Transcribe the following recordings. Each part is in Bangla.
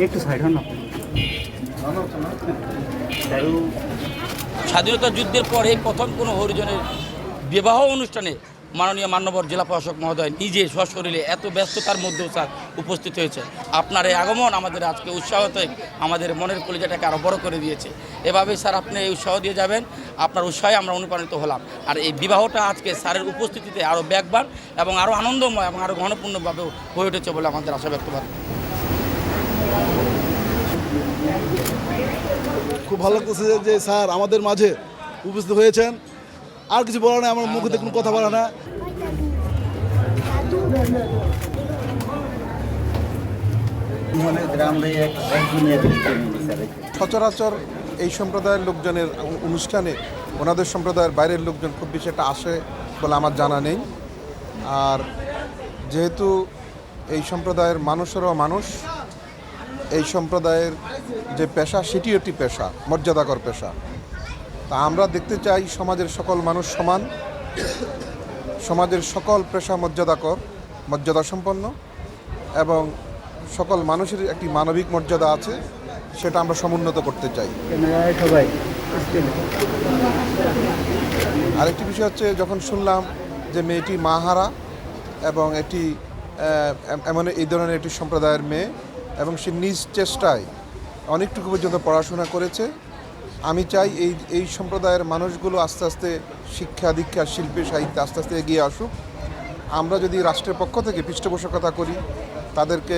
একটু সাইড হন না। স্বাধীনতা যুদ্ধের পর এই প্রথম কোনো হরিজনের বিবাহ অনুষ্ঠানে মাননীয় মান্যবর জেলা প্রশাসক মহোদয় নিজে সশরীরে এত ব্যস্ততার মধ্যেও স্যার উপস্থিত হয়েছে। আপনার এই আগমন আমাদের আজকে উৎসাহতে আমাদের মনের কলিজাটাকে আরও বড় করে দিয়েছে। এভাবেই স্যার আপনি এই উৎসাহ দিয়ে যাবেন, আপনার উৎসাহে আমরা অনুপ্রাণিত হলাম। আর এই বিবাহটা আজকে স্যারের উপস্থিতিতে আরও ব্যাগবান এবং আরও আনন্দময় এবং আরও ঘনপূর্ণভাবে হয়ে উঠেছে বলে আমাদের আশা ব্যক্ত করি। খুব ভালো লাগতেছে যে স্যার আমাদের মাঝে উপস্থিত হয়েছেন। আর কিছু বলা নাই, আমার মুখে কোনো কথা বলা না। সচরাচর এই সম্প্রদায়ের লোকজনের অনুষ্ঠানে ওনাদের সম্প্রদায়ের বাইরের লোকজন খুব বেশি একটা আসে বলে আমার জানা নেই। আর যেহেতু এই সম্প্রদায়ের মানুষেরও মানুষ, এই সম্প্রদায়ের যে পেশা সেটি একটি পেশা, মর্যাদাকর পেশা। তা আমরা দেখতে চাই সমাজের সকল মানুষ সমান, সমাজের সকল পেশা মর্যাদাসম্পন্ন এবং সকল মানুষের একটি মানবিক মর্যাদা আছে, সেটা আমরা সমুন্নত করতে চাই। আরেকটি বিষয় হচ্ছে, যখন শুনলাম যে মেয়েটি মাহারা এবং এটি এমন এই ধরনের একটি সম্প্রদায়ের মেয়ে এবং সে নিজ চেষ্টায় অনেকটুকু পর্যন্ত পড়াশোনা করেছে, আমি চাই এই সম্প্রদায়ের মানুষগুলো আস্তে আস্তে শিক্ষা দীক্ষা শিল্পে সাহিত্যে আস্তে আস্তে এগিয়ে আসুক। আমরা যদি রাষ্ট্রের পক্ষ থেকে পৃষ্ঠপোষকতা করি, তাদেরকে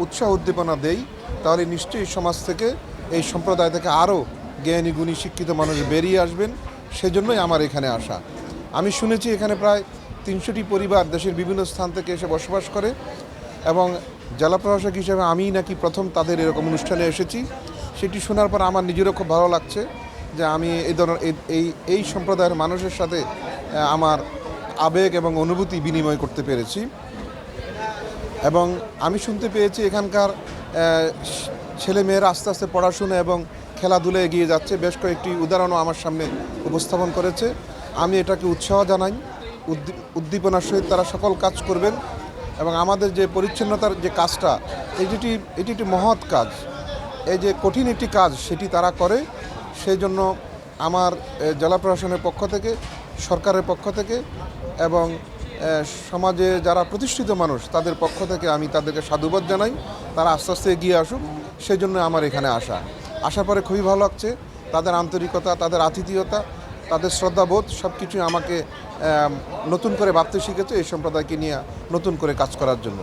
উৎসাহ উদ্দীপনা দেই, তাহলে নিশ্চয়ই সমাজ থেকে এই সম্প্রদায় থেকে আরও জ্ঞানী গুণী শিক্ষিত মানুষ বেরিয়ে আসবেন। সেজন্যই আমার এখানে আসা। আমি শুনেছি এখানে প্রায় 300টি পরিবার দেশের বিভিন্ন স্থান থেকে এসে বসবাস করে এবং জেলা প্রশাসক হিসেবে আমিই নাকি প্রথম তাদের এরকম অনুষ্ঠানে এসেছি। সেটি শোনার পর আমার নিজেরও খুব ভালো লাগছে যে আমি এই ধরনের এই সম্প্রদায়ের মানুষের সাথে আমার আবেগ এবং অনুভূতি বিনিময় করতে পেরেছি। এবং আমি শুনতে পেয়েছি এখানকার ছেলেমেয়েরা আস্তে আস্তে পড়াশোনা এবং খেলাধুলায় এগিয়ে যাচ্ছে। বেশ কয়েকটি উদাহরণও আমার সামনে উপস্থাপন করেছে। আমি এটাকে উৎসাহ জানাই, উদ্দীপনার সহিত তারা সকল কাজ করবেন এবং আমাদের যে পরিচ্ছন্নতার যে কাজটা, এটি একটি মহৎ কাজ। এই যে কঠিন একটি কাজ সেটি তারা করে, সেই জন্য আমার জেলা প্রশাসনের পক্ষ থেকে, সরকারের পক্ষ থেকে এবং সমাজে যারা প্রতিষ্ঠিত মানুষ তাদের পক্ষ থেকে আমি তাদেরকে সাধুবাদ জানাই। তারা আস্তে আস্তে এগিয়ে আসুক, সেই জন্য আমার এখানে আসার পরে খুবই ভালো লাগছে। তাদের আন্তরিকতা, তাদের আতিথেয়তা, তাদের শ্রদ্ধাবোধ সব কিছুই আমাকে নতুন করে ভাবতে শিখেছে এই সম্প্রদায়কে নিয়ে নতুন করে কাজ করার জন্য।